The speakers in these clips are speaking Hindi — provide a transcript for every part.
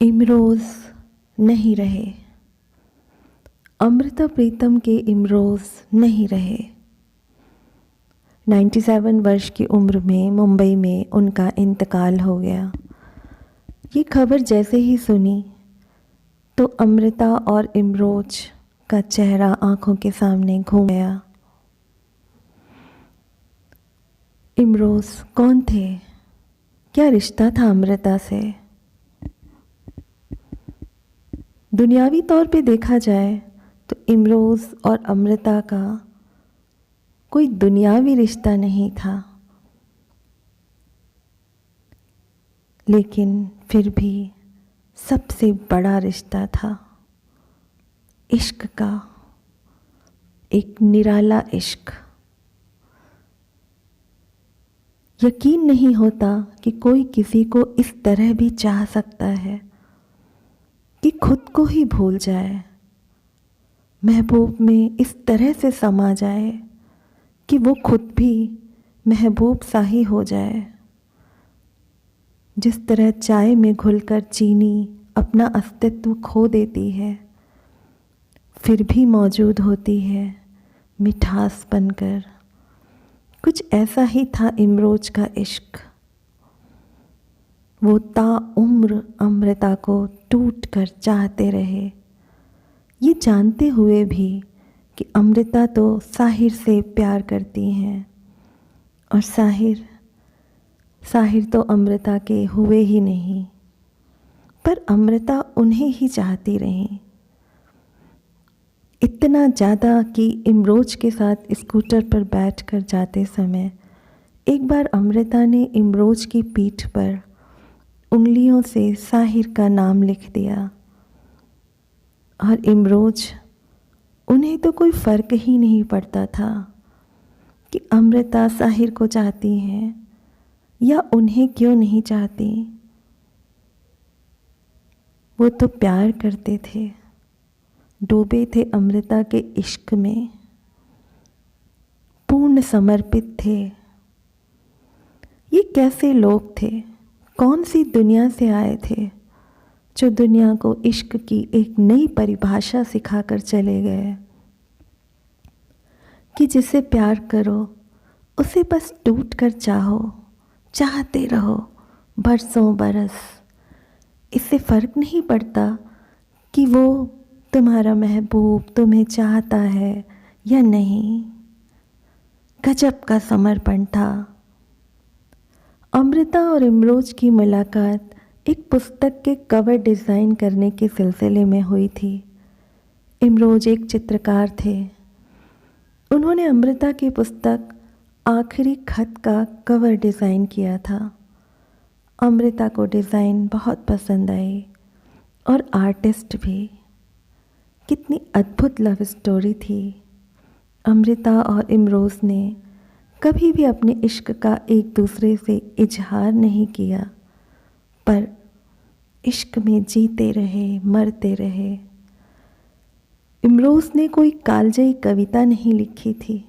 इमरोज़ नहीं रहे। अमृता प्रीतम के इमरोज़ नहीं रहे। 97 वर्ष की उम्र में मुंबई में उनका इंतकाल हो गया। ये खबर जैसे ही सुनी तो अमृता और इमरोज़ का चेहरा आंखों के सामने घूम गया। इमरोज़ कौन थे? क्या रिश्ता था अमृता से? दुनियावी तौर पे देखा जाए तो इमरोज़ और अमृता का कोई दुनियावी रिश्ता नहीं था, लेकिन फिर भी सबसे बड़ा रिश्ता था इश्क का, एक निराला इश्क। यकीन नहीं होता कि कोई किसी को इस तरह भी चाह सकता है कि खुद को ही भूल जाए, महबूब में इस तरह से समा जाए कि वो खुद भी महबूब सा ही हो जाए। जिस तरह चाय में घुलकर चीनी अपना अस्तित्व खो देती है, फिर भी मौजूद होती है मिठास बनकर, कुछ ऐसा ही था इमरोज़ का इश्क। वो ताउम्र अमृता को टूट कर चाहते रहे, ये जानते हुए भी कि अमृता तो साहिर से प्यार करती हैं और साहिर तो अमृता के हुए ही नहीं, पर अमृता उन्हें ही चाहती रही। इतना ज़्यादा कि इमरोज़ के साथ स्कूटर पर बैठकर जाते समय एक बार अमृता ने इमरोज़ की पीठ पर उंगलियों से साहिर का नाम लिख दिया और इमरोज़, उन्हें तो कोई फ़र्क ही नहीं पड़ता था कि अमृता साहिर को चाहती हैं या उन्हें क्यों नहीं चाहती। वो तो प्यार करते थे, डूबे थे अमृता के इश्क में, पूर्ण समर्पित थे। ये कैसे लोग थे? कौन सी दुनिया से आए थे जो दुनिया को इश्क की एक नई परिभाषा सिखाकर चले गए कि जिसे प्यार करो उसे बस टूट कर चाहो, चाहते रहो बरसों बरस। इससे फ़र्क नहीं पड़ता कि वो तुम्हारा महबूब तुम्हें चाहता है या नहीं। गजब का समर्पण था। अमृता और इमरोज़ की मुलाकात एक पुस्तक के कवर डिज़ाइन करने के सिलसिले में हुई थी। इमरोज़ एक चित्रकार थे। उन्होंने अमृता की पुस्तक आखिरी खत का कवर डिज़ाइन किया था। अमृता को डिज़ाइन बहुत पसंद आई और आर्टिस्ट भी। कितनी अद्भुत लव स्टोरी थी। अमृता और इमरोज़ ने कभी भी अपने इश्क का एक दूसरे से इजहार नहीं किया, पर इश्क में जीते रहे, मरते रहे। इमरोज़ ने कोई कालजयी कविता नहीं लिखी थी,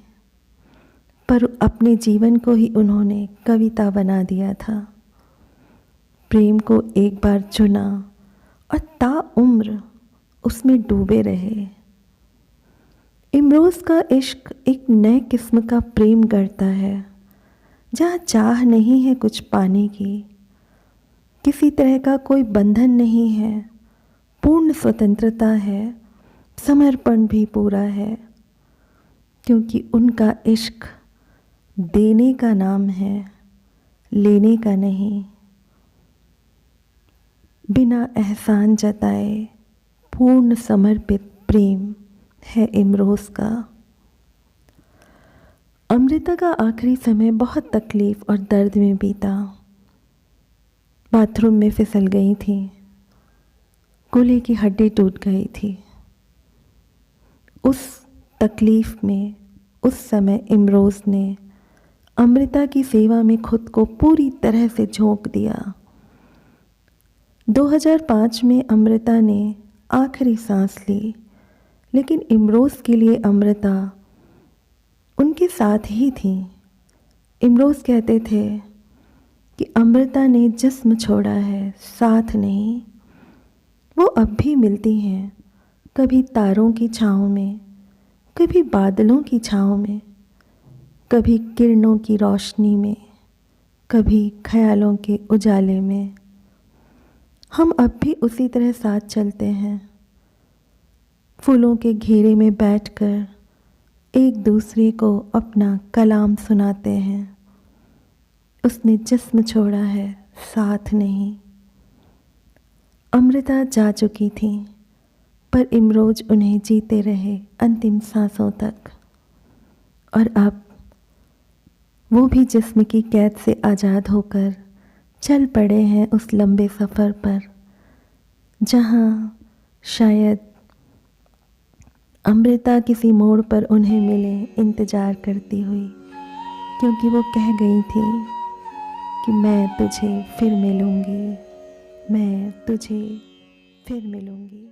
पर अपने जीवन को ही उन्होंने कविता बना दिया था। प्रेम को एक बार चुना और ताउम्र उसमें डूबे रहे। इमरोज़ का इश्क एक नए किस्म का प्रेम गढ़ता है, जहाँ चाह नहीं है कुछ पाने की, किसी तरह का कोई बंधन नहीं है, पूर्ण स्वतंत्रता है, समर्पण भी पूरा है, क्योंकि उनका इश्क देने का नाम है, लेने का नहीं। बिना एहसान जताए पूर्ण समर्पित प्रेम है इमरोज़ का। अमृता का आखिरी समय बहुत तकलीफ़ और दर्द में बीता। बाथरूम में फिसल गई थी, गले की हड्डी टूट गई थी। उस तकलीफ़ में उस समय इमरोज़ ने अमृता की सेवा में खुद को पूरी तरह से झोंक दिया। 2005 में अमृता ने आखिरी सांस ली, लेकिन इमरोज़ के लिए अमृता उनके साथ ही थी। इमरोज़ कहते थे कि अमृता ने जिस्म छोड़ा है, साथ नहीं। अब भी मिलती हैं, कभी तारों की छाँव में, कभी बादलों की छाँव में, कभी किरणों की रोशनी में, कभी ख्यालों के उजाले में। हम अब भी उसी तरह साथ चलते हैं, फूलों के घेरे में बैठकर एक दूसरे को अपना कलाम सुनाते हैं। उसने जिस्म छोड़ा है, साथ नहीं। अमृता जा चुकी थी, पर इमरोज उन्हें जीते रहे अंतिम सांसों तक। और अब वो भी जिस्म की कैद से आज़ाद होकर चल पड़े हैं उस लंबे सफ़र पर, जहाँ शायद अमृता किसी मोड़ पर उन्हें मिले इंतज़ार करती हुई, क्योंकि वो कह गई थी कि मैं तुझे फिर मिलूँगी, मैं तुझे फिर मिलूँगी।